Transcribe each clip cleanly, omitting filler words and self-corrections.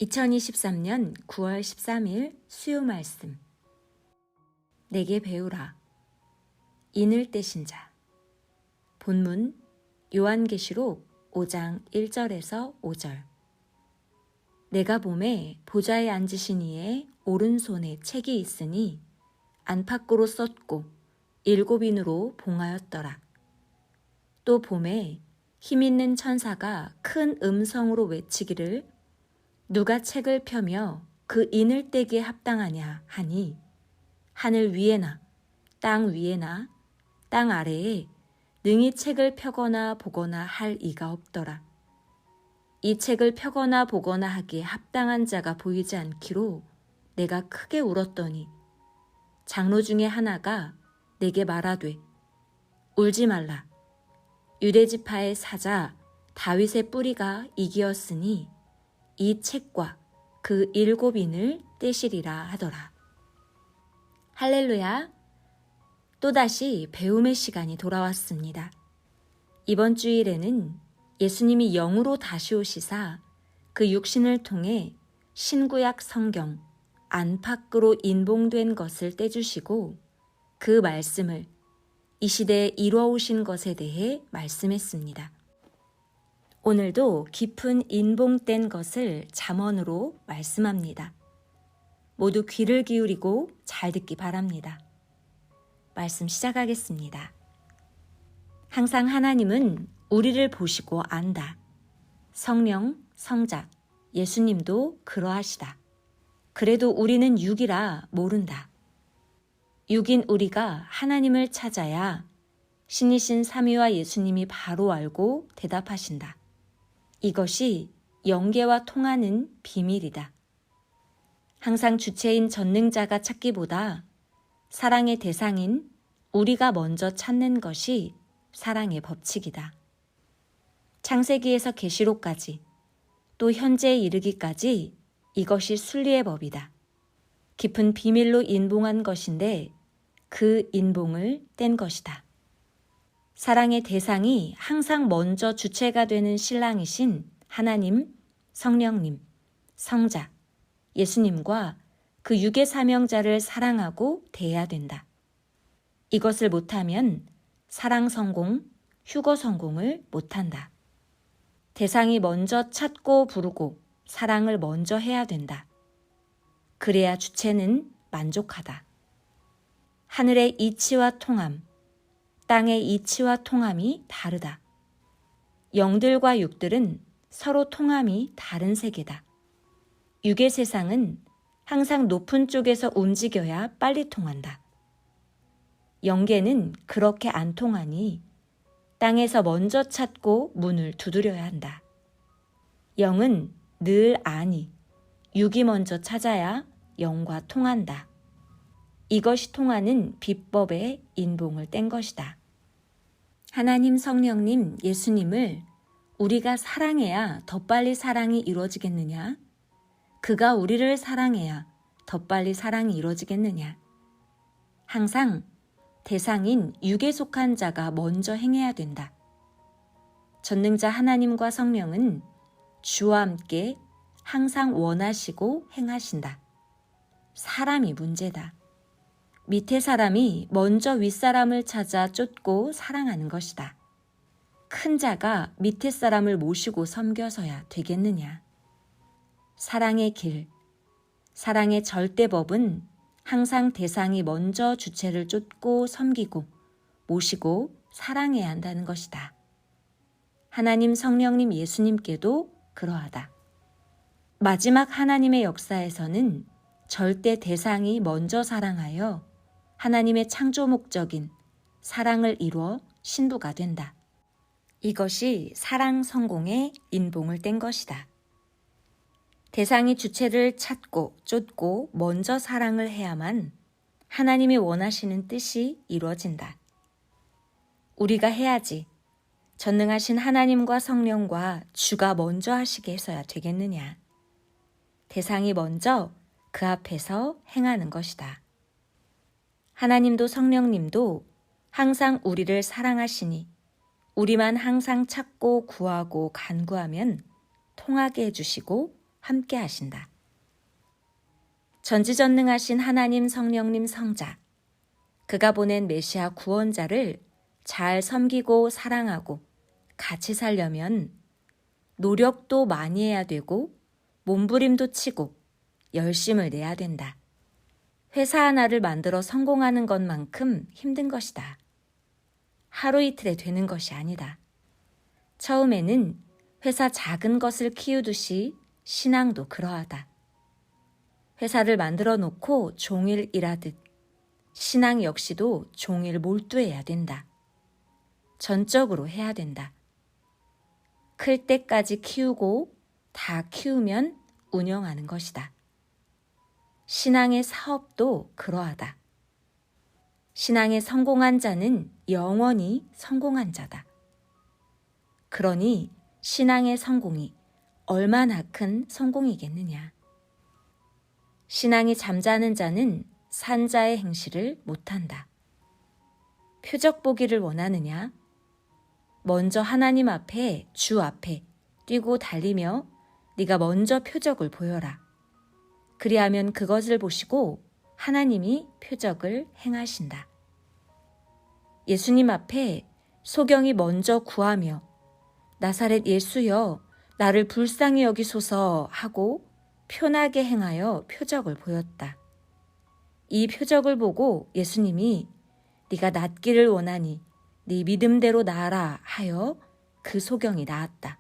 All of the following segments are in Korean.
2023년 9월 13일 수요 말씀. 내게 배우라. 인을 떼신 자. 본문 요한계시록 5장 1절에서 5절. 내가 보매 보좌에 앉으신 이의 오른손에 책이 있으니 안팎으로 썼고 7인으로 봉하였더라. 또 보매 힘있는 천사가 큰 음성으로 외치기를 누가 책을 펴며 그 인을 떼기에 합당하냐 하니 하늘 위에나 땅 위에나 땅 아래에 능히 책을 펴거나 보거나 할 이가 없더라. 이 책을 펴거나 보거나 하기에 합당한 자가 보이지 않기로 내가 크게 울었더니 장로 중에 하나가 내게 말하되 울지 말라. 유대지파의 사자 다윗의 뿌리가 이기었으니 이 책과 그 7인을 떼시리라 하더라. 할렐루야! 또다시 배움의 시간이 돌아왔습니다. 이번 주일에는 예수님이 영으로 다시 오시사 그 육신을 통해 신구약 성경 안팎으로 인봉된 것을 떼주시고 그 말씀을 이 시대에 이루어오신 것에 대해 말씀했습니다. 오늘도 깊은 인봉된 것을 잠언으로 말씀합니다. 모두 귀를 기울이고 잘 듣기 바랍니다. 말씀 시작하겠습니다. 항상 하나님은 우리를 보시고 안다. 성령, 성자, 예수님도 그러하시다. 그래도 우리는 육이라 모른다. 육인 우리가 하나님을 찾아야 신이신 삼위와 예수님이 바로 알고 대답하신다. 이것이 영계와 통하는 비밀이다. 항상 주체인 전능자가 찾기보다 사랑의 대상인 우리가 먼저 찾는 것이 사랑의 법칙이다. 창세기에서 계시록까지 또 현재에 이르기까지 이것이 순리의 법이다. 깊은 비밀로 인봉한 것인데 그 인봉을 뗀 것이다. 사랑의 대상이 항상 먼저 주체가 되는 신랑이신 하나님, 성령님, 성자, 예수님과 그 육의 사명자를 사랑하고 대해야 된다. 이것을 못하면 사랑 성공, 휴거 성공을 못한다. 대상이 먼저 찾고 부르고 사랑을 먼저 해야 된다. 그래야 주체는 만족하다. 하늘의 이치와 통함, 땅의 이치와 통함이 다르다. 영들과 육들은 서로 통함이 다른 세계다. 육의 세상은 항상 높은 쪽에서 움직여야 빨리 통한다. 영계는 그렇게 안 통하니 땅에서 먼저 찾고 문을 두드려야 한다. 영은 늘 아니, 육이 먼저 찾아야 영과 통한다. 이것이 통하는 비법의 인봉을 뗀 것이다. 하나님, 성령님, 예수님을 우리가 사랑해야 더 빨리 사랑이 이루어지겠느냐? 그가 우리를 사랑해야 더 빨리 사랑이 이루어지겠느냐? 항상 대상인 육에 속한 자가 먼저 행해야 된다. 전능자 하나님과 성령은 주와 함께 항상 원하시고 행하신다. 사람이 문제다. 밑에 사람이 먼저 윗사람을 찾아 쫓고 사랑하는 것이다. 큰 자가 밑에 사람을 모시고 섬겨서야 되겠느냐. 사랑의 길, 사랑의 절대법은 항상 대상이 먼저 주체를 쫓고 섬기고 모시고 사랑해야 한다는 것이다. 하나님, 성령님, 예수님께도 그러하다. 마지막 하나님의 역사에서는 절대 대상이 먼저 사랑하여 하나님의 창조 목적인 사랑을 이루어 신부가 된다. 이것이 사랑 성공의 인봉을 뗀 것이다. 대상이 주체를 찾고 쫓고 먼저 사랑을 해야만 하나님이 원하시는 뜻이 이루어진다. 우리가 해야지 전능하신 하나님과 성령과 주가 먼저 하시게 해서야 되겠느냐. 대상이 먼저 그 앞에서 행하는 것이다. 하나님도 성령님도 항상 우리를 사랑하시니 우리만 항상 찾고 구하고 간구하면 통하게 해주시고 함께 하신다. 전지전능하신 하나님 성령님 성자, 그가 보낸 메시아 구원자를 잘 섬기고 사랑하고 같이 살려면 노력도 많이 해야 되고 몸부림도 치고 열심을 내야 된다. 회사 하나를 만들어 성공하는 것만큼 힘든 것이다. 하루 이틀에 되는 것이 아니다. 처음에는 회사 작은 것을 키우듯이 신앙도 그러하다. 회사를 만들어 놓고 종일 일하듯 신앙 역시도 종일 몰두해야 된다. 전적으로 해야 된다. 클 때까지 키우고 다 키우면 운영하는 것이다. 신앙의 사업도 그러하다. 신앙에 성공한 자는 영원히 성공한 자다. 그러니 신앙의 성공이 얼마나 큰 성공이겠느냐. 신앙이 잠자는 자는 산자의 행실을 못한다. 표적 보기를 원하느냐? 먼저 하나님 앞에, 주 앞에 뛰고 달리며 네가 먼저 표적을 보여라. 그리하면 그것을 보시고 하나님이 표적을 행하신다. 예수님 앞에 소경이 먼저 구하며 나사렛 예수여 나를 불쌍히 여기소서 하고 편하게 행하여 표적을 보였다. 이 표적을 보고 예수님이 네가 낫기를 원하니 네 믿음대로 나아라 하여 그 소경이 나았다.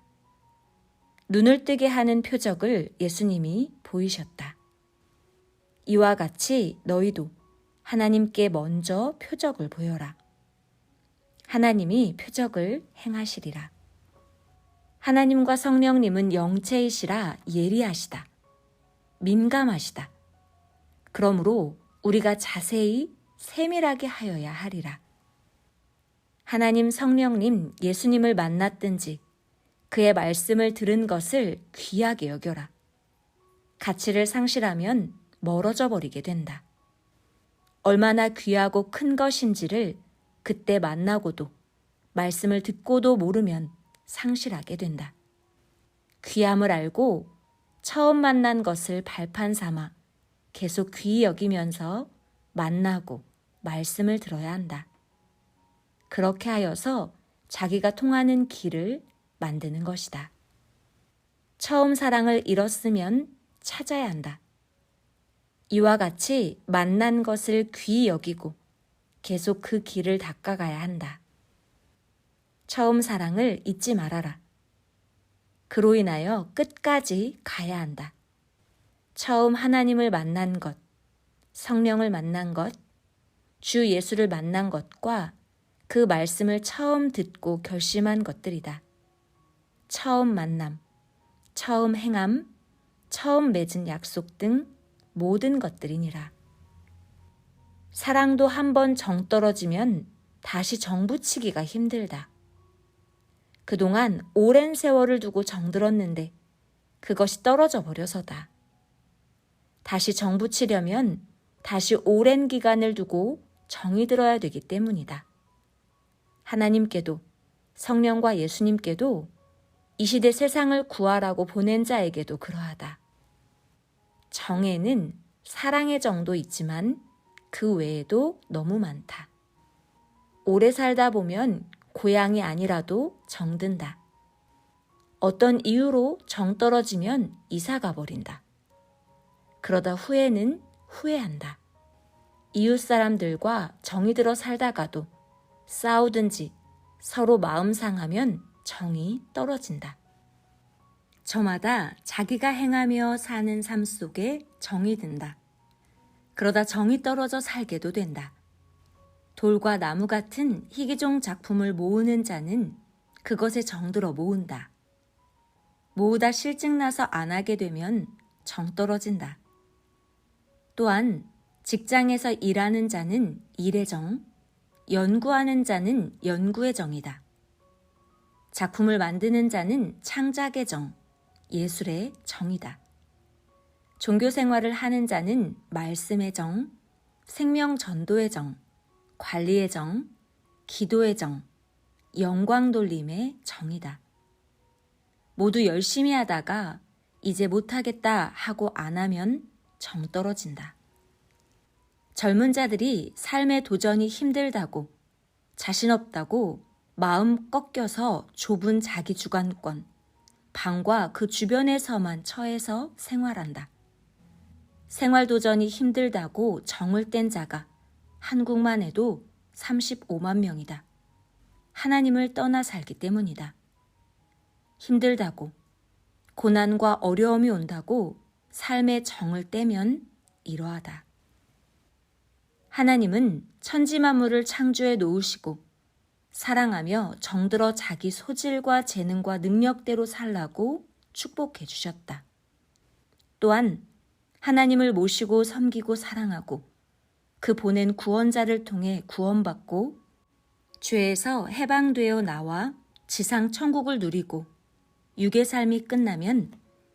눈을 뜨게 하는 표적을 예수님이 보이셨다. 이와 같이 너희도 하나님께 먼저 표적을 보여라. 하나님이 표적을 행하시리라. 하나님과 성령님은 영체이시라 예리하시다. 민감하시다. 그러므로 우리가 자세히 세밀하게 하여야 하리라. 하나님 성령님 예수님을 만났든지 그의 말씀을 들은 것을 귀하게 여겨라. 가치를 상실하면 멀어져 버리게 된다. 얼마나 귀하고 큰 것인지를 그때 만나고도 말씀을 듣고도 모르면 상실하게 된다. 귀함을 알고 처음 만난 것을 발판 삼아 계속 귀히 여기면서 만나고 말씀을 들어야 한다. 그렇게 하여서 자기가 통하는 길을 만드는 것이다. 처음 사랑을 잃었으면 찾아야 한다. 이와 같이 만난 것을 귀히 여기고 계속 그 길을 닦아가야 한다. 처음 사랑을 잊지 말아라. 그로 인하여 끝까지 가야 한다. 처음 하나님을 만난 것, 성령을 만난 것, 주 예수를 만난 것과 그 말씀을 처음 듣고 결심한 것들이다. 처음 만남, 처음 행함, 처음 맺은 약속 등 모든 것들이니라. 사랑도 한번 정 떨어지면 다시 정 붙이기가 힘들다. 그동안 오랜 세월을 두고 정들었는데 그것이 떨어져 버려서다. 다시 정 붙이려면 다시 오랜 기간을 두고 정이 들어야 되기 때문이다. 하나님께도 성령과 예수님께도 이 시대 세상을 구하라고 보낸 자에게도 그러하다. 정에는 사랑의 정도 있지만 그 외에도 너무 많다. 오래 살다 보면 고향이 아니라도 정든다. 어떤 이유로 정 떨어지면 이사 가버린다. 그러다 후에는 후회한다. 이웃 사람들과 정이 들어 살다가도 싸우든지 서로 마음 상하면 정이 떨어진다. 저마다 자기가 행하며 사는 삶 속에 정이 든다. 그러다 정이 떨어져 살게도 된다. 돌과 나무 같은 희귀종 작품을 모으는 자는 그것에 정들어 모은다. 모으다 실증나서 안 하게 되면 정 떨어진다. 또한 직장에서 일하는 자는 일의 정, 연구하는 자는 연구의 정이다. 작품을 만드는 자는 창작의 정, 예술의 정이다. 종교 생활을 하는 자는 말씀의 정, 생명 전도의 정, 관리의 정, 기도의 정, 영광 돌림의 정이다. 모두 열심히 하다가 이제 못하겠다 하고 안 하면 정 떨어진다. 젊은 자들이 삶의 도전이 힘들다고, 자신 없다고 마음 꺾여서 좁은 자기 주관권, 방과 그 주변에서만 처해서 생활한다. 생활 도전이 힘들다고 정을 뗀 자가 한국만 해도 35만 명이다. 하나님을 떠나 살기 때문이다. 힘들다고, 고난과 어려움이 온다고 삶의 정을 떼면 이러하다. 하나님은 천지 만물을 창조해 놓으시고 사랑하며 정들어 자기 소질과 재능과 능력대로 살라고 축복해 주셨다. 또한 하나님을 모시고 섬기고 사랑하고 그 보낸 구원자를 통해 구원받고 죄에서 해방되어 나와 지상 천국을 누리고 육의 삶이 끝나면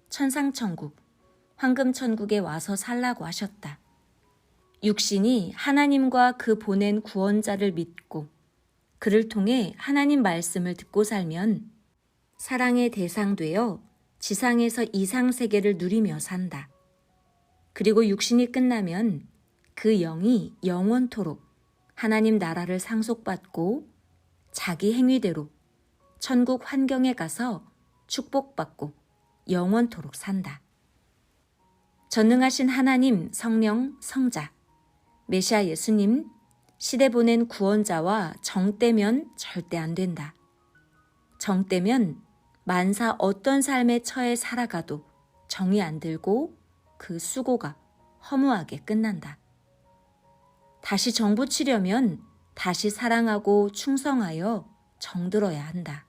천상천국, 황금천국에 와서 살라고 하셨다. 육신이 하나님과 그 보낸 구원자를 믿고 그를 통해 하나님 말씀을 듣고 살면 사랑의 대상 되어 지상에서 이상세계를 누리며 산다. 그리고 육신이 끝나면 그 영이 영원토록 하나님 나라를 상속받고 자기 행위대로 천국 환경에 가서 축복받고 영원토록 산다. 전능하신 하나님, 성령, 성자, 메시아 예수님, 시대 보낸 구원자와 정 떼면 절대 안 된다. 정 떼면 만사 어떤 삶에 처해 살아가도 정이 안 들고 그 수고가 허무하게 끝난다. 다시 정 붙이려면 다시 사랑하고 충성하여 정들어야 한다.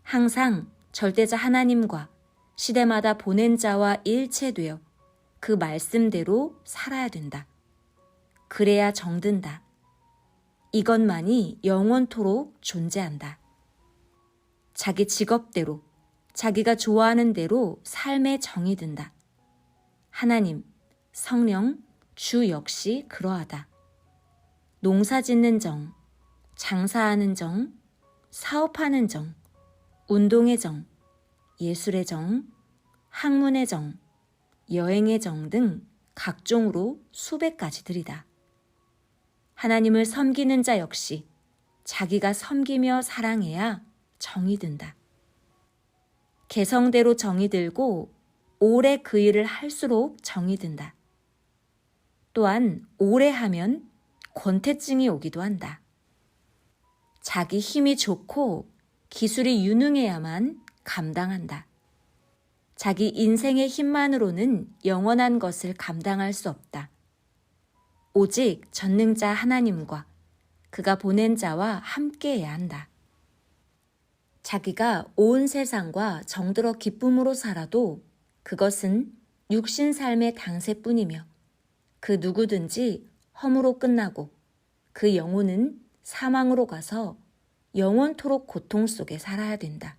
항상 절대자 하나님과 시대마다 보낸 자와 일체되어 그 말씀대로 살아야 된다. 그래야 정든다. 이것만이 영원토록 존재한다. 자기 직업대로, 자기가 좋아하는 대로 삶의 정이 든다. 하나님, 성령, 주 역시 그러하다. 농사 짓는 정, 장사하는 정, 사업하는 정, 운동의 정, 예술의 정, 학문의 정, 여행의 정 등 각종으로 수백 가지들이다. 하나님을 섬기는 자 역시 자기가 섬기며 사랑해야 정이 든다. 개성대로 정이 들고 오래 그 일을 할수록 정이 든다. 또한 오래 하면 권태증이 오기도 한다. 자기 힘이 좋고 기술이 유능해야만 감당한다. 자기 인생의 힘만으로는 영원한 것을 감당할 수 없다. 오직 전능자 하나님과 그가 보낸 자와 함께해야 한다. 자기가 온 세상과 정들어 기쁨으로 살아도 그것은 육신 삶의 당세뿐이며 그 누구든지 허무로 끝나고 그 영혼은 사망으로 가서 영원토록 고통 속에 살아야 된다.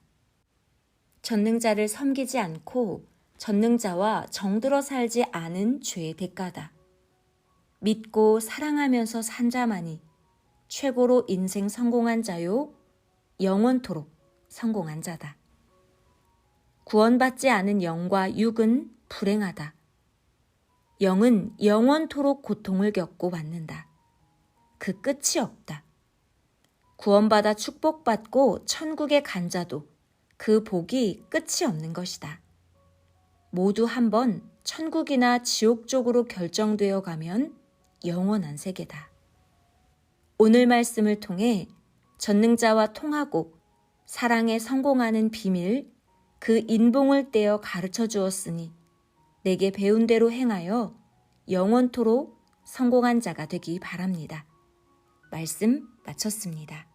전능자를 섬기지 않고 전능자와 정들어 살지 않은 죄의 대가다. 믿고 사랑하면서 산 자만이 최고로 인생 성공한 자요, 영원토록 성공한 자다. 구원받지 않은 영과 육은 불행하다. 영은 영원토록 고통을 겪고 받는다. 그 끝이 없다. 구원받아 축복받고 천국에 간 자도 그 복이 끝이 없는 것이다. 모두 한번 천국이나 지옥 쪽으로 결정되어 가면 영원한 세계다. 오늘 말씀을 통해 전능자와 통하고 사랑에 성공하는 비밀, 그 인봉을 떼어 가르쳐 주었으니 내게 배운 대로 행하여 영원토록 성공한 자가 되기 바랍니다. 말씀 마쳤습니다.